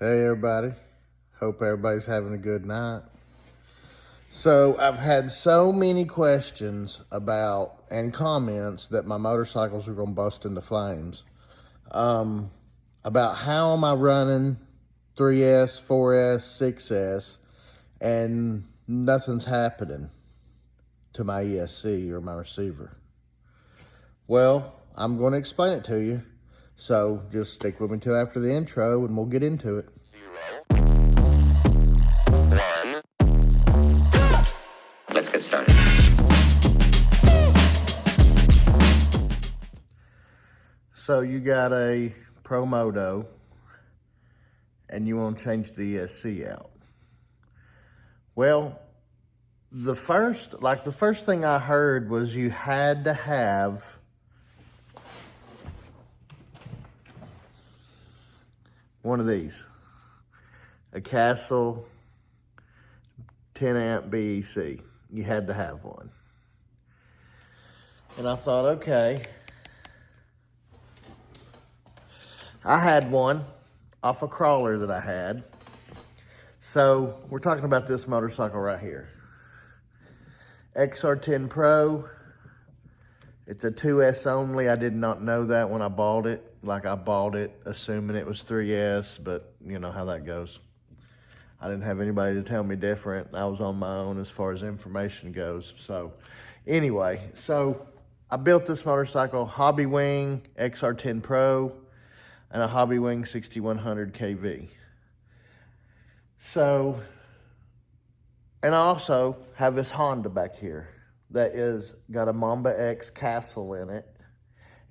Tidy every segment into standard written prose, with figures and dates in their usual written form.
Hey everybody, hope everybody's having a good night. So I've had so many questions about and comments that my motorcycles are gonna bust into flames. About how am I running 3S, 4S, 6S, and nothing's happening to my ESC or my receiver. Well, I'm gonna explain it to you. So just stick with me till after the intro and we'll get into it. 0, 1. Let's get started. So you got a ProMoto and you want to change the ESC out. Well, the first thing I heard was you had to have one of these, a Castle 10 amp BEC. You had to have one. And I thought, okay. I had one off a crawler that I had. So we're talking about this motorcycle right here. XR10 Pro. It's a 2S only. I did not know that when I bought it. Like, I bought it assuming it was 3S, but you know how that goes. I didn't have anybody to tell me different. I was on my own as far as information goes. So anyway, so I built this motorcycle, Hobby Wing XR10 Pro and a Hobby Wing 6100 KV. So, and I also have this Honda back here that is got a Mamba X Castle in it.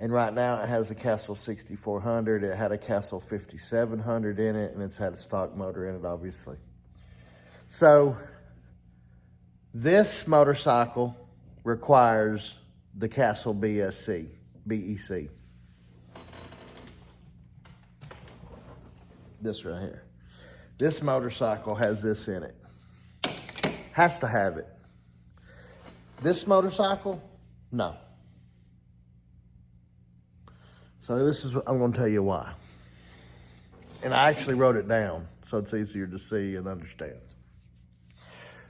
And right now it has a Castle 6400. It had a Castle 5700 in it, and it's had a stock motor in it, obviously. So this motorcycle requires the Castle BEC. This right here. This motorcycle has this in it. Has to have it. This motorcycle, no. So this is, I'm going to tell you why. And I actually wrote it down so it's easier to see and understand.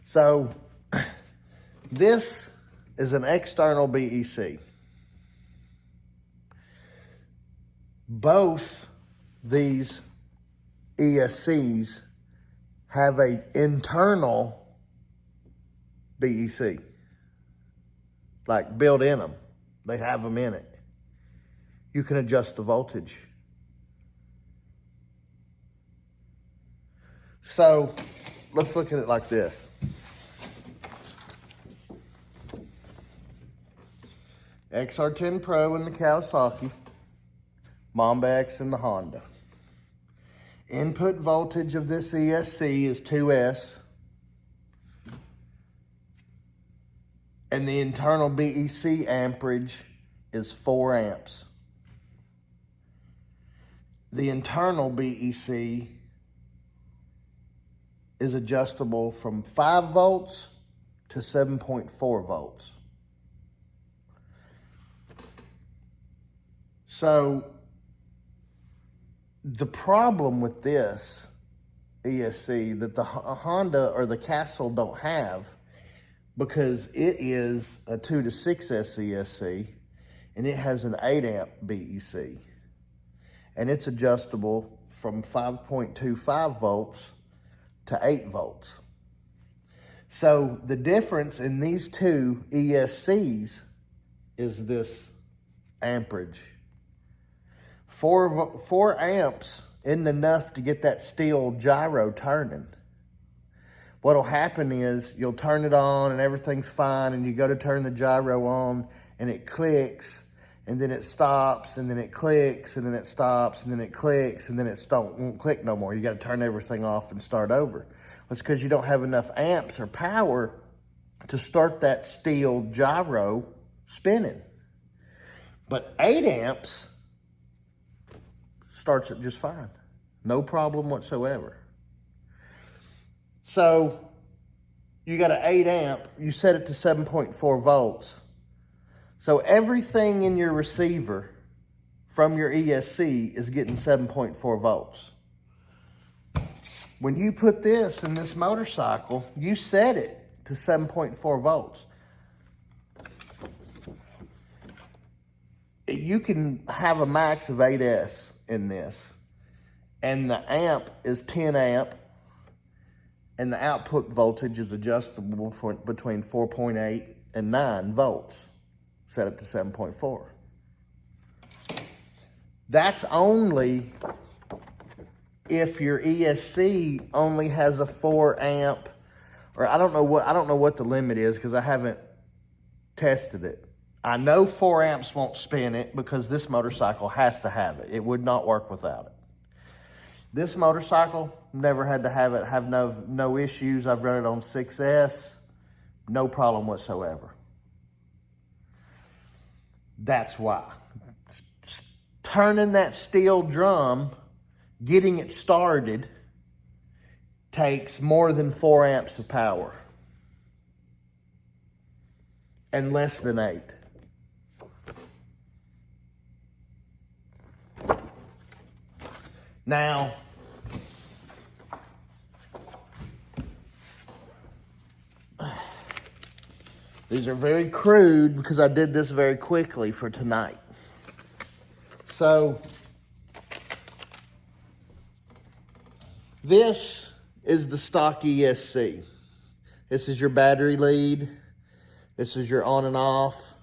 So this is an external BEC. Both these ESCs have an internal BEC, like built in them. They have them in it. You can adjust the voltage. So let's look at it like this. XR10 Pro in the Kawasaki, Mamba X in the Honda. Input voltage of this ESC is 2S. And the internal BEC amperage is 4 amps. The internal BEC is adjustable from 5 volts to 7.4 volts. So the problem with this ESC that the Honda or the Castle don't have, because it is a 2 to 6S ESC and it has an 8 amp BEC. And it's adjustable from 5.25 volts to 8 volts. So the difference in these two ESCs is this amperage. 4 amps isn't enough to get that steel gyro turning. What'll happen is you'll turn it on and everything's fine, and you go to turn the gyro on and it clicks, and then it stops, and then it clicks, and then it stops, and then it clicks, and then it won't click no more. You got to turn everything off and start over. That's because you don't have enough amps or power to start that steel gyro spinning. But 8 amps starts it just fine. No problem whatsoever. So you got an 8 amp, you set it to 7.4 volts. So everything in your receiver from your ESC is getting 7.4 volts. When you put this in this motorcycle, you set it to 7.4 volts. You can have a max of 8S in this. And the amp is 10 amp. And the output voltage is adjustable for between 4.8 and 9 volts. Set it to 7.4. That's only if your ESC only has a 4 amp, or I don't know what the limit is because I haven't tested it. I know 4 amps won't spin it because this motorcycle has to have it. It would not work without it. This motorcycle, never had to have it, have no issues. I've run it on 6S, no problem whatsoever. That's why. Turning that steel drum, getting it started, takes more than 4 amps of power. And less than 8. Now, these are very crude because I did this very quickly for tonight. So, this is the stock ESC. This is your battery lead. This is your on and off.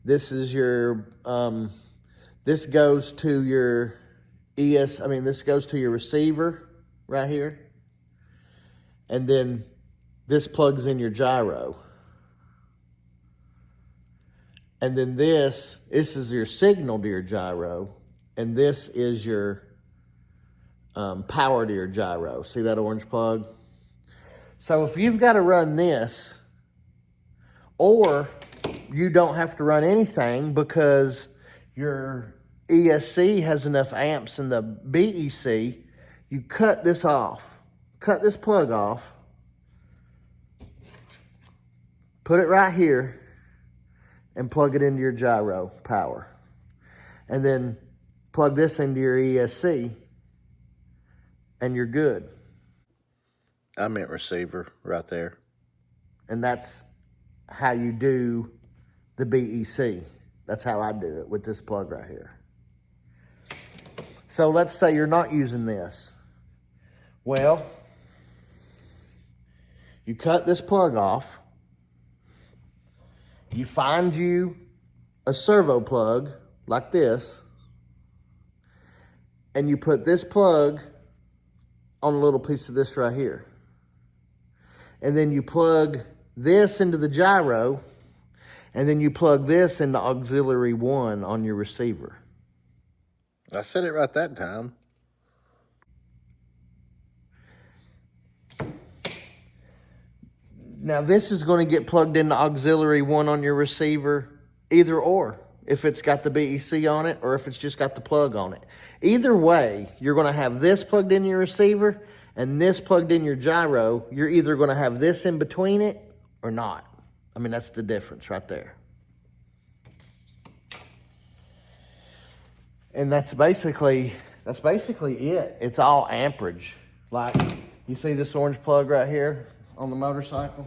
This is your, this goes to your this goes to your receiver right here. And then this plugs in your gyro. And then this is your signal to your gyro. And this is your power to your gyro. See that orange plug? So if you've got to run this, or you don't have to run anything because your ESC has enough amps in the BEC, you cut this off. Cut this plug off. Put it right here and plug it into your gyro power. And then plug this into your ESC and you're good. I meant receiver right there. And that's how you do the BEC. That's how I do it with this plug right here. So let's say you're not using this. Well, you cut this plug off. You find you a servo plug like this. And you put this plug on a little piece of this right here. And then you plug this into the gyro. And then you plug this into auxiliary 1 on your receiver. I said it right that time. Now this is going to get plugged into auxiliary 1 on your receiver, either or. If it's got the BEC on it or if it's just got the plug on it. Either way, you're going to have this plugged in your receiver and this plugged in your gyro. You're either going to have this in between it or not. I mean, that's the difference right there. And that's basically it. It's all amperage. Like, you see this orange plug right here on the motorcycle?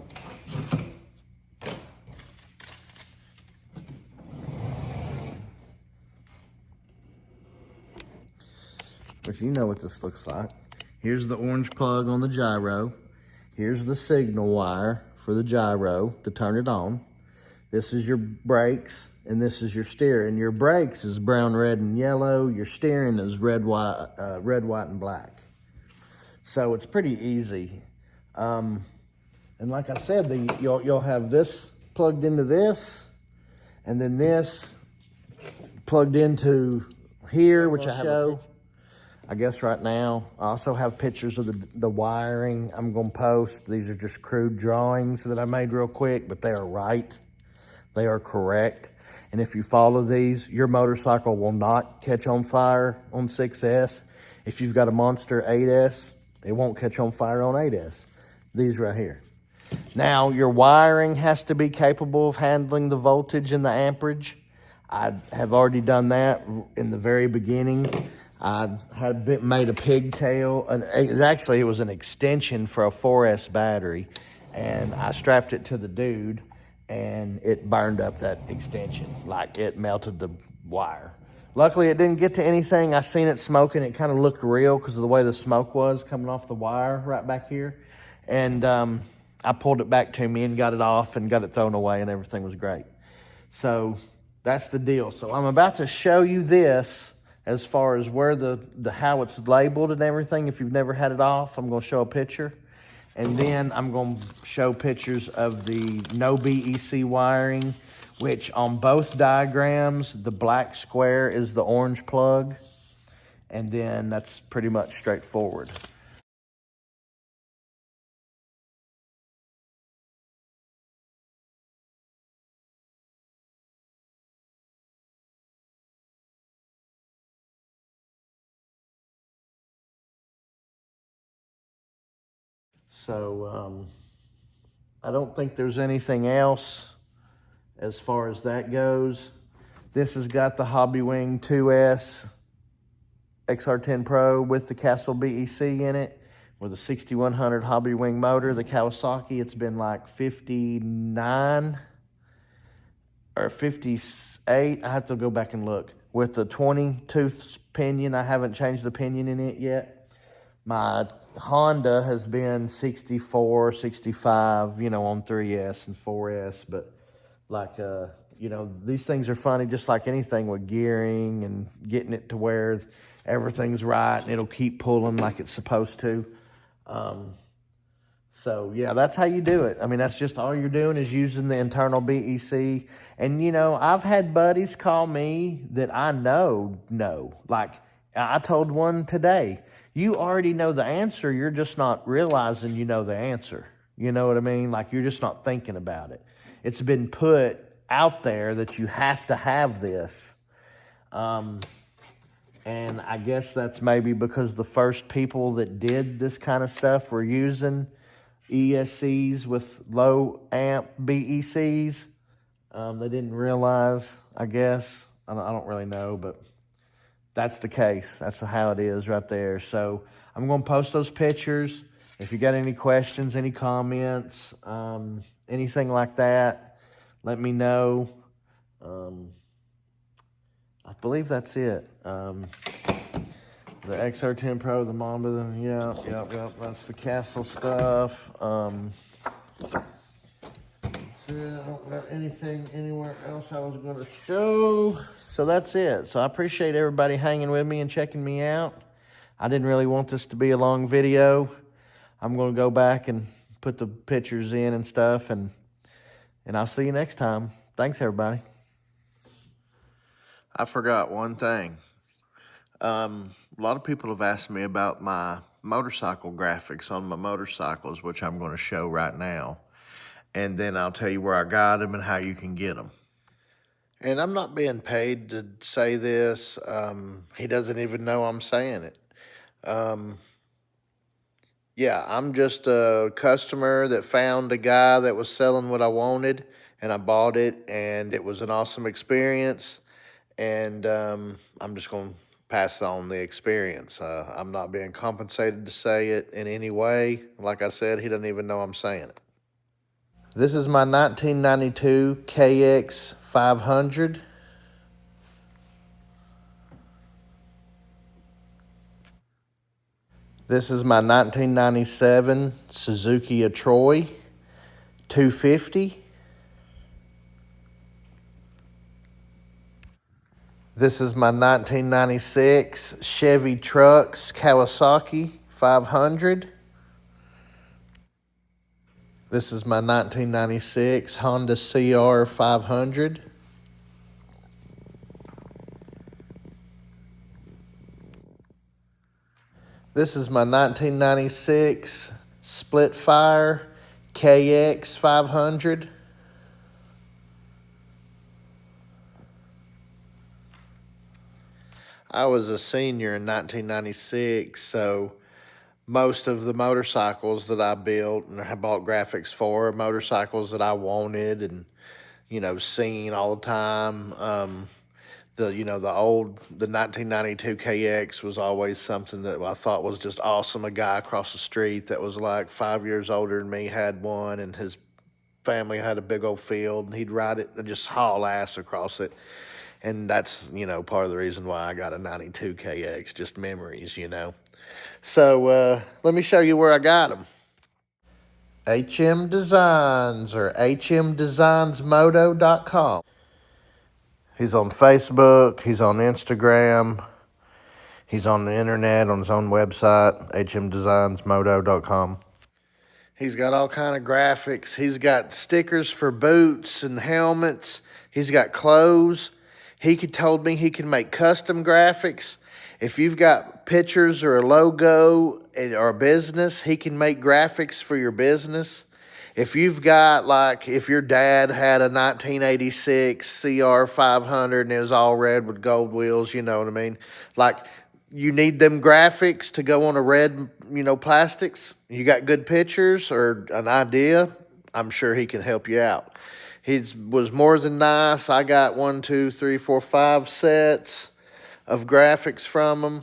But you know what this looks like. Here's the orange plug on the gyro. Here's the signal wire for the gyro to turn it on. This is your brakes, and this is your steering. Your brakes is brown, red, and yellow. Your steering is red, white, and black. So it's pretty easy. And like I said, you'll have this plugged into this, and then this plugged into here, which I show. I guess right now. I also have pictures of the wiring I'm going to post. These are just crude drawings that I made real quick, but they are right. They are correct. And if you follow these, your motorcycle will not catch on fire on 6S. If you've got a Monster 8S, it won't catch on fire on 8S. These right here. Now, your wiring has to be capable of handling the voltage and the amperage. I have already done that in the very beginning. I had made a pigtail, and it was an extension for a 4S battery, and I strapped it to the dude, and it burned up that extension. Like, it melted the wire. Luckily, it didn't get to anything. I seen it smoking. It kind of looked real because of the way the smoke was coming off the wire right back here. And I pulled it back to me and got it off and got it thrown away, and everything was great. So that's the deal. So I'm about to show you this as far as where how it's labeled and everything. If you've never had it off, I'm going to show a picture. And then I'm going to show pictures of the no BEC wiring, which on both diagrams, the black square is the orange plug. And then that's pretty much straightforward. So I don't think there's anything else as far as that goes. This has got the Hobbywing 2S XR10 Pro with the Castle BEC in it, with a 6100 Hobbywing motor. The Kawasaki, it's been like 59 or 58. I have to go back and look. With the 20-tooth pinion, I haven't changed the pinion in it yet. My Honda has been 64, 65, on 3S and 4S. But like, these things are funny, just like anything with gearing and getting it to where everything's right and it'll keep pulling like it's supposed to. So yeah, that's how you do it. I mean, that's just all you're doing is using the internal BEC. And I've had buddies call me that I know. Like, I told one today, you already know the answer, you're just not realizing you know the answer. You know what I mean? Like, you're just not thinking about it. It's been put out there that you have to have this. And I guess that's maybe because the first people that did this kind of stuff were using ESCs with low amp BECs. They didn't realize, I guess. I don't really know, but that's the case. That's how it is right there. So I'm going to post those pictures. If you got any questions, any comments, anything like that, let me know. I believe that's it. The XR10 Pro, the Mamba, yep. That's the Castle stuff. That's it. I don't got anything anywhere else I was going to show. So that's it. So I appreciate everybody hanging with me and checking me out. I didn't really want this to be a long video. I'm going to go back and put the pictures in and stuff, and I'll see you next time. Thanks, everybody. I forgot one thing. A lot of people have asked me about my motorcycle graphics on my motorcycles, which I'm going to show right now. And then I'll tell you where I got them and how you can get them. And I'm not being paid to say this. He doesn't even know I'm saying it. Yeah, I'm just a customer that found a guy that was selling what I wanted, and I bought it, and it was an awesome experience. And I'm just going to pass on the experience. I'm not being compensated to say it in any way. Like I said, he doesn't even know I'm saying it. This is my 1992 KX 500. This is my 1997 Suzuki Troy 250. This is my 1996 Chevy Trucks Kawasaki 500. This is my 1996 Honda CR 500. This is my 1996 Splitfire KX 500. I was a senior in 1996, so most of the motorcycles that I built and I bought graphics for are motorcycles that I wanted and, seen all the time. The 1992 KX was always something that I thought was just awesome. A guy across the street that was like 5 years older than me had one, and his family had a big old field, and he'd ride it and just haul ass across it. And that's, part of the reason why I got a 92 KX, just memories. So let me show you where I got them. HM Designs, or hmdesignsmoto.com. He's on Facebook, he's on Instagram, he's on the internet on his own website, hmdesignsmoto.com. He's got all kind of graphics. He's got stickers for boots and helmets. He's got clothes. He told me he can make custom graphics. If you've got pictures or a logo or a business, he can make graphics for your business. If you've got, like, if your dad had a 1986 CR 500 and it was all red with gold wheels, you know what I mean? Like, you need them graphics to go on a red, plastics. You got good pictures or an idea, I'm sure he can help you out. He was more than nice. I got 5 sets of graphics from him,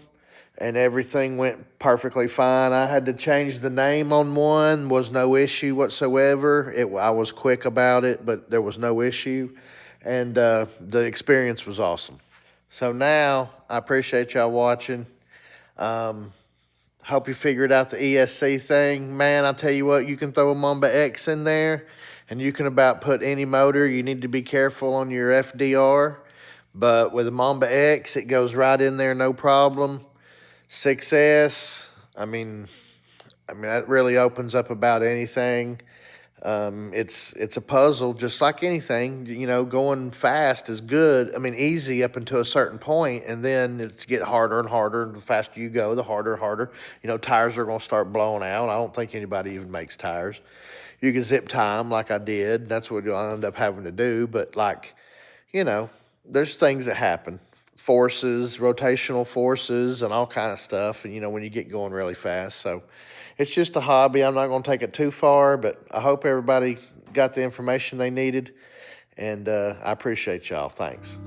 and everything went perfectly fine. I had to change the name on one, was no issue whatsoever. I was quick about it, but there was no issue, and the experience was awesome. So now, I appreciate y'all watching. Hope you figured out the ESC thing. Man, I tell you what, you can throw a Mamba X in there, and you can about put any motor. You need to be careful on your FDR. But with a Mamba X, it goes right in there, no problem. 6S, I mean, that really opens up about anything. It's a puzzle, just like anything. Going fast is good. Easy up until a certain point, and then it's get harder and harder. And the faster you go, the harder. Tires are going to start blowing out. I don't think anybody even makes tires. You can zip tie them like I did. That's what you'll end up having to do. But, there's things that happen. Forces, rotational forces, and all kind of stuff, and when you get going really fast. So it's just a hobby. I'm not going to take it too far, but I hope everybody got the information they needed, and I appreciate y'all. Thanks.